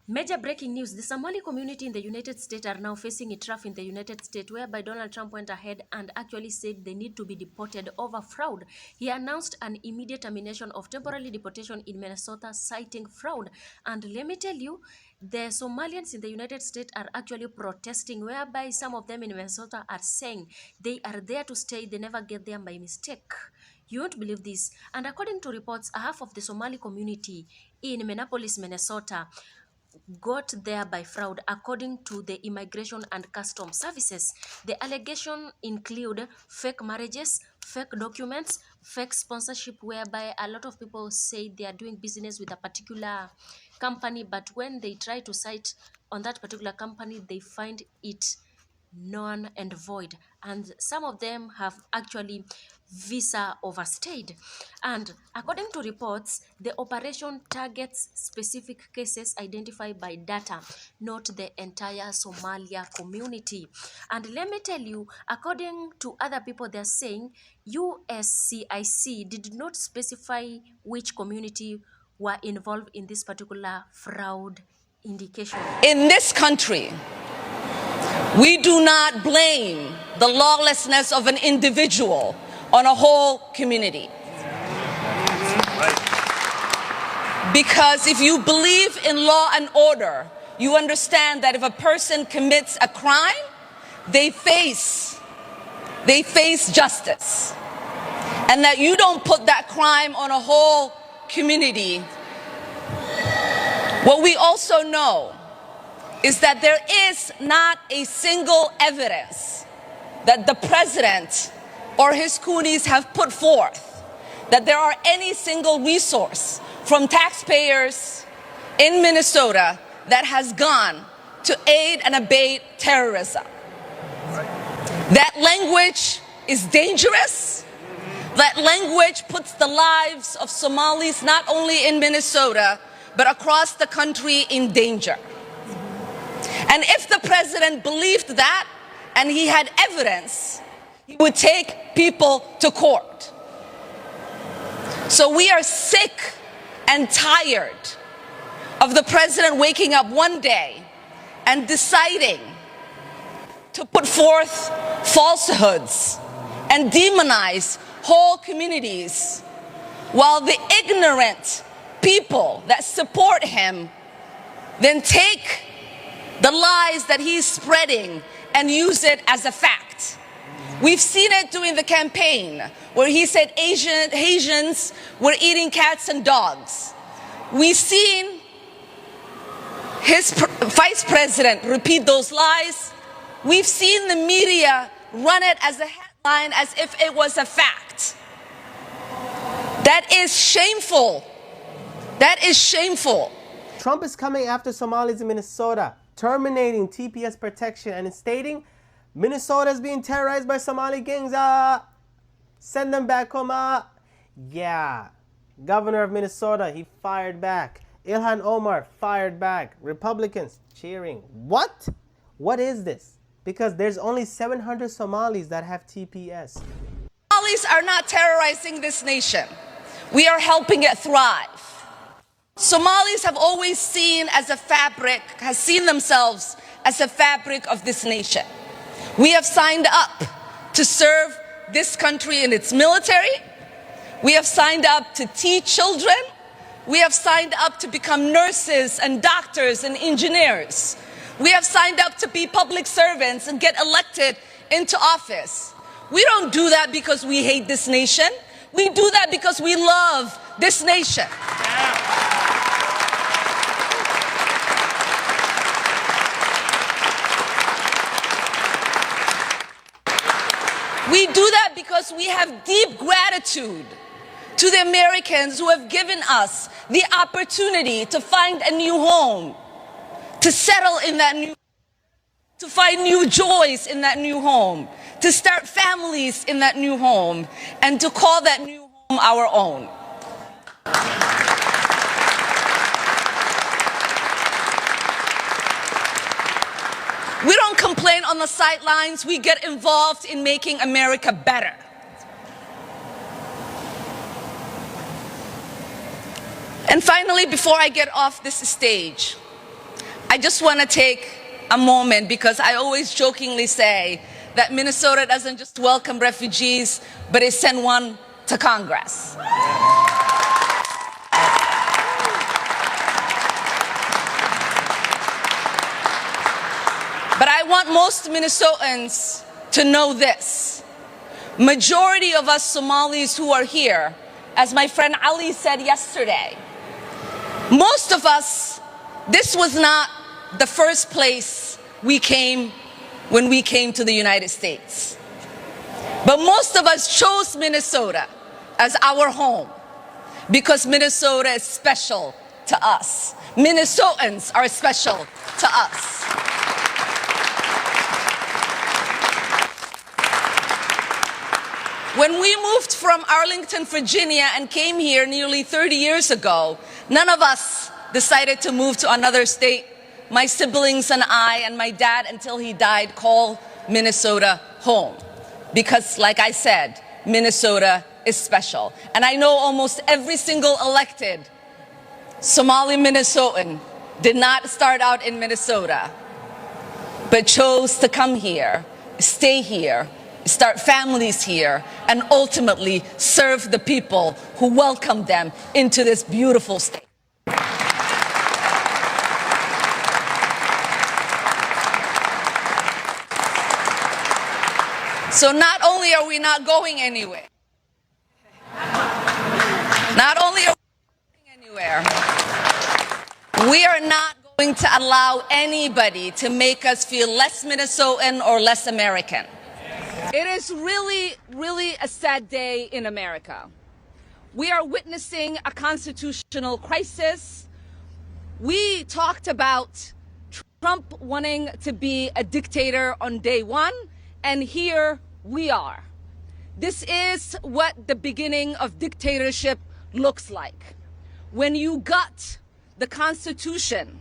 Major breaking news. The Somali community in the United States are now facing a trough in the United States, whereby Donald Trump went ahead and actually said they need to be deported over fraud. He announced an immediate termination of temporary deportation in Minnesota, citing fraud. And let me tell you, the Somalians in the United States are actually protesting, whereby some of them in Minnesota are saying they are there to stay, they never get there by mistake. You won't believe this. And according to reports, half of the Somali community in Minneapolis, Minnesota, got there by fraud, according to the Immigration and Customs Services. The allegation include fake marriages, fake documents, fake sponsorship, whereby a lot of people say they are doing business with a particular company, but when they try to cite on that particular company, they find it non and void, and some of them have actually visa overstayed. And according to reports, the operation targets specific cases identified by data, not the entire Somalia community. And let me tell you, according to other people, they're saying USCIC did not specify which community were involved in this particular fraud indication. In this country, we do not blame the lawlessness of an individual on a whole community. Because if you believe in law and order, you understand that if a person commits a crime, they face justice. And that you don't put that crime on a whole community. What we also know is that there is not a single evidence that the president or his coonies have put forth that there are any single resource from taxpayers in Minnesota that has gone to aid and abet terrorism. That language is dangerous. That language puts the lives of Somalis not only in Minnesota, but across the country in danger. And if the president believed that, and he had evidence, he would take people to court. So we are sick and tired of the president waking up one day and deciding to put forth falsehoods and demonize whole communities, while the ignorant people that support him then take the lies that he's spreading and use it as a fact. We've seen it during the campaign where he said Asians were eating cats and dogs. We've seen his vice president repeat those lies. We've seen the media run it as a headline as if it was a fact. That is shameful. That is shameful. Trump is coming after Somalis in Minnesota, terminating TPS protection and stating Minnesota is being terrorized by Somali gangs. Send them back home. Yeah. Governor of Minnesota, he fired back. Ilhan Omar fired back. Republicans cheering. What? What is this? Because there's only 700 Somalis that have TPS. Somalis are not terrorizing this nation. We are helping it thrive. Somalis have always seen themselves as a fabric of this nation. We have signed up to serve this country in its military. We have signed up to teach children. We have signed up to become nurses and doctors and engineers. We have signed up to be public servants and get elected into office. We don't do that because we hate this nation. We do that because we love this nation. We do that because we have deep gratitude to the Americans who have given us the opportunity to find a new home, to settle in that new, to find new joys in that new home, to start families in that new home, and to call that new home our own. We don't complain on the sidelines. We get involved in making America better. And finally, before I get off this stage, I just want to take a moment, because I always jokingly say that Minnesota doesn't just welcome refugees, but it sent one to Congress. But I want most Minnesotans to know this. Majority of us Somalis who are here, as my friend Ali said yesterday, most of us, this was not the first place we came when we came to the United States. But most of us chose Minnesota as our home because Minnesota is special to us. Minnesotans are special to us. When we moved from Arlington, Virginia, and came here nearly 30 years ago, none of us decided to move to another state. My siblings and I and my dad, until he died, called Minnesota home. Because, like I said, Minnesota is special. And I know almost every single elected Somali Minnesotan did not start out in Minnesota, but chose to come here, stay here, start families here, and ultimately serve the people who welcomed them into this beautiful state. So not only are we not going anywhere, we are not going to allow anybody to make us feel less Minnesotan or less American. It is really, really a sad day in America. We are witnessing a constitutional crisis. We talked about Trump wanting to be a dictator on day one, and here we are. This is what the beginning of dictatorship looks like. When you gut the Constitution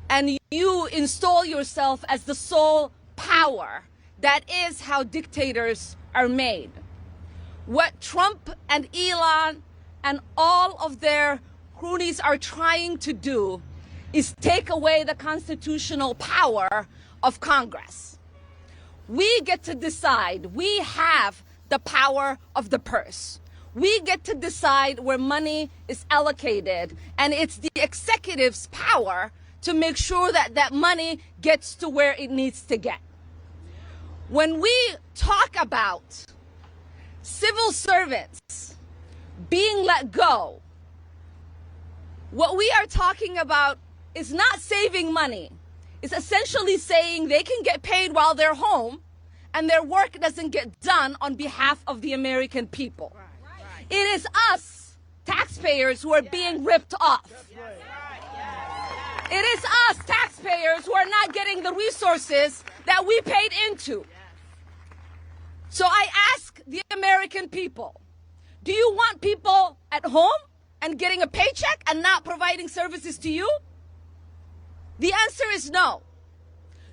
and you install yourself as the sole power, that is how dictators are made. What Trump and Elon and all of their cronies are trying to do is take away the constitutional power of Congress. We get to decide. We have the power of the purse. We get to decide where money is allocated, and it's the executive's power to make sure that that money gets to where it needs to get. When we talk about civil servants being let go, what we are talking about is not saving money. It's essentially saying they can get paid while they're home and their work doesn't get done on behalf of the American people. It is us, taxpayers, who are being ripped off. It is us, taxpayers, who are not getting the resources that we paid into. So I ask the American people, do you want people at home and getting a paycheck and not providing services to you? The answer is no.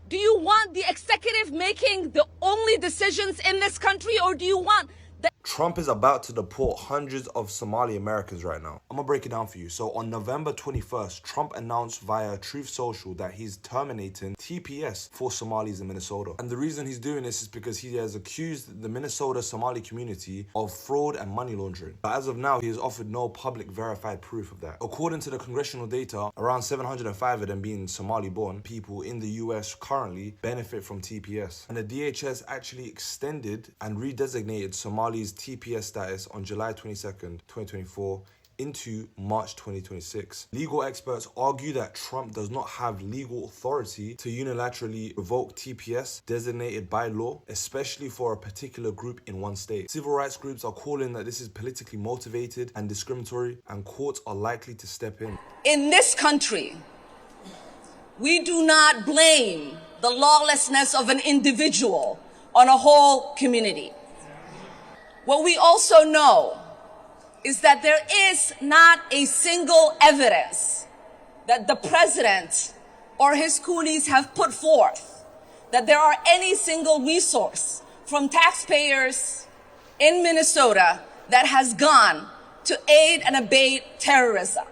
Do you want the executive making the only decisions in this country, or do you want the... Trump is about to deport hundreds of Somali Americans right now. I'm gonna break it down for you. So on November 21st, Trump announced via Truth Social that he's terminating TPS for Somalis in Minnesota. And the reason he's doing this is because he has accused the Minnesota Somali community of fraud and money laundering. But as of now, he has offered no public verified proof of that. According to the congressional data, around 705 of them being Somali-born people in the US currently benefit from TPS. And the DHS actually extended and redesignated Somali's TPS status on July 22nd, 2024 into March 2026. Legal experts argue that Trump does not have legal authority to unilaterally revoke TPS designated by law, especially for a particular group in one state. Civil rights groups are calling that this is politically motivated and discriminatory, and courts are likely to step in. In this country, we do not blame the lawlessness of an individual on a whole community. What we also know is that there is not a single evidence that the president or his coonies have put forth that there are any single resource from taxpayers in Minnesota that has gone to aid and abet terrorism.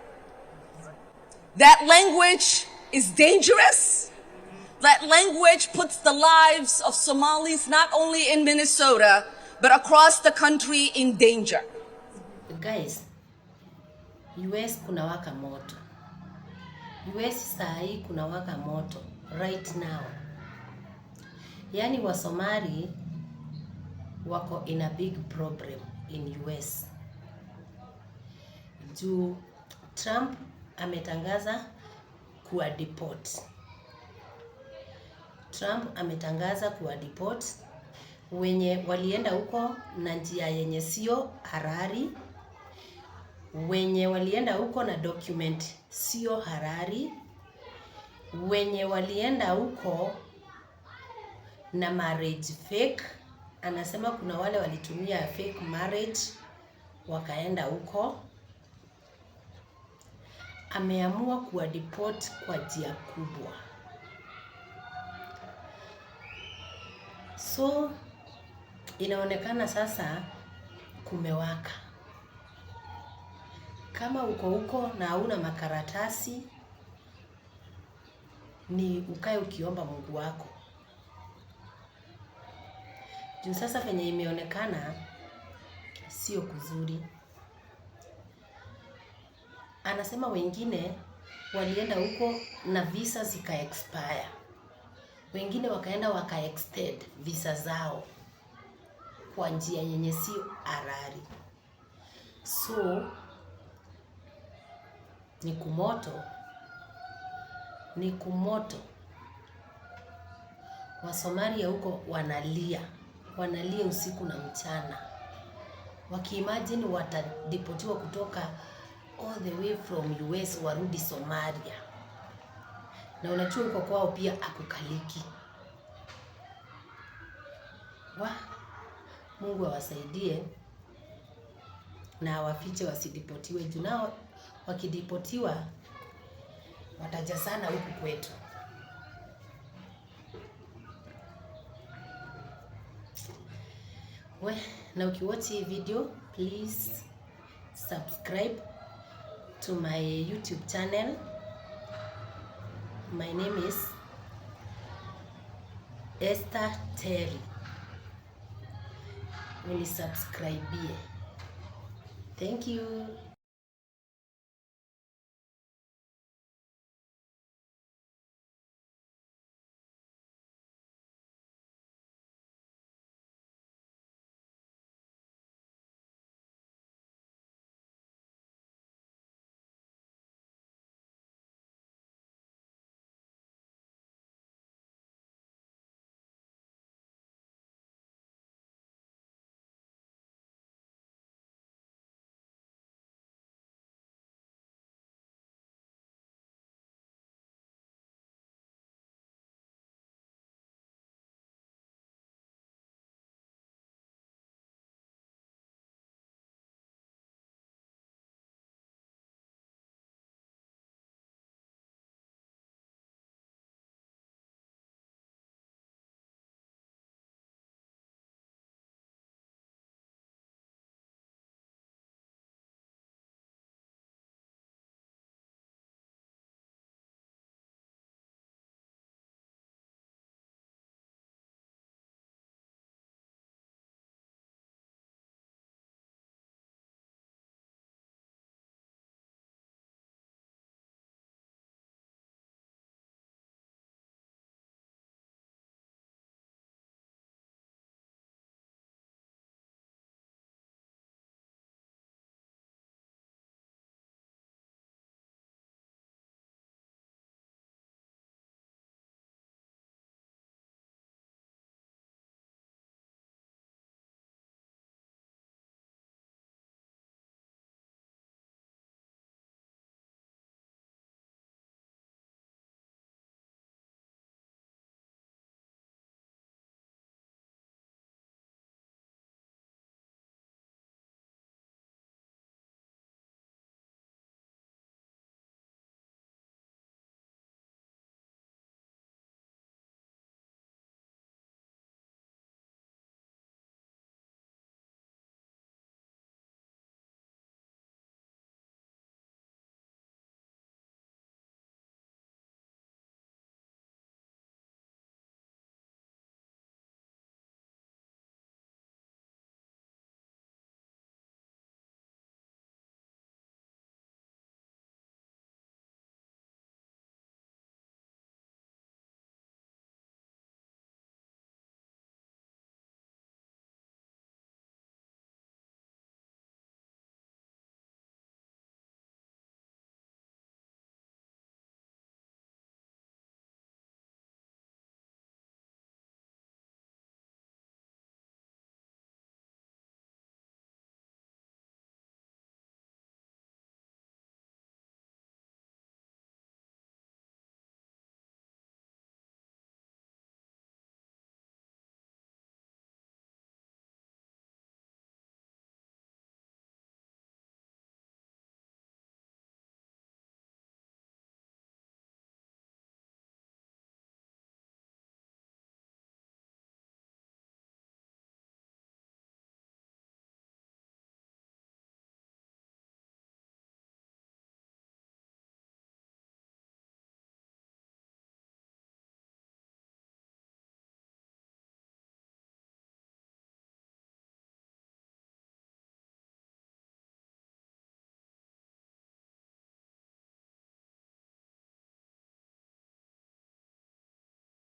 That language is dangerous. That language puts the lives of Somalis not only in Minnesota, but across the country in danger. Guys, US kunawaka moto. US saa hii kunawaka moto right now. Yani wa Somali wako in a big problem in US. Juu Trump ametangaza kuwa deport. Trump ametangaza kuwa deport wenye walienda huko na njia yenye sio halali, wenye walienda huko na document sio halali, wenye walienda huko na marriage fake. Anasema kuna wale walitumia fake marriage wakaenda huko. Ameamua kuwa deport kwa njia kubwa. So inaonekana sasa kumewaka. Kama uko huko na hauna makaratasi, ni ukae ukiomba Mungu wako. Juu sasa venye imeonekana sio kuzuri. Anasema wengine walienda huko na visa zika expire. Wengine wakaenda waka extend visa zao kwa njia yenye sio halali. So ni kumoto. Wasomalia huko wanalia usiku na mchana, wakiimagine watadipotiwa kutoka all the way from US warudi Somalia. Na unajua huko kwao pia akukaliki. Mungu awasaidie na wafiche wasidipotiwe. Juu nao wakidipotiwa watajazana huku kwetu. Na ukiwatch hii video, please subscribe to my YouTube channel. My name is Esther Terry. Will you subscribe here? Thank you.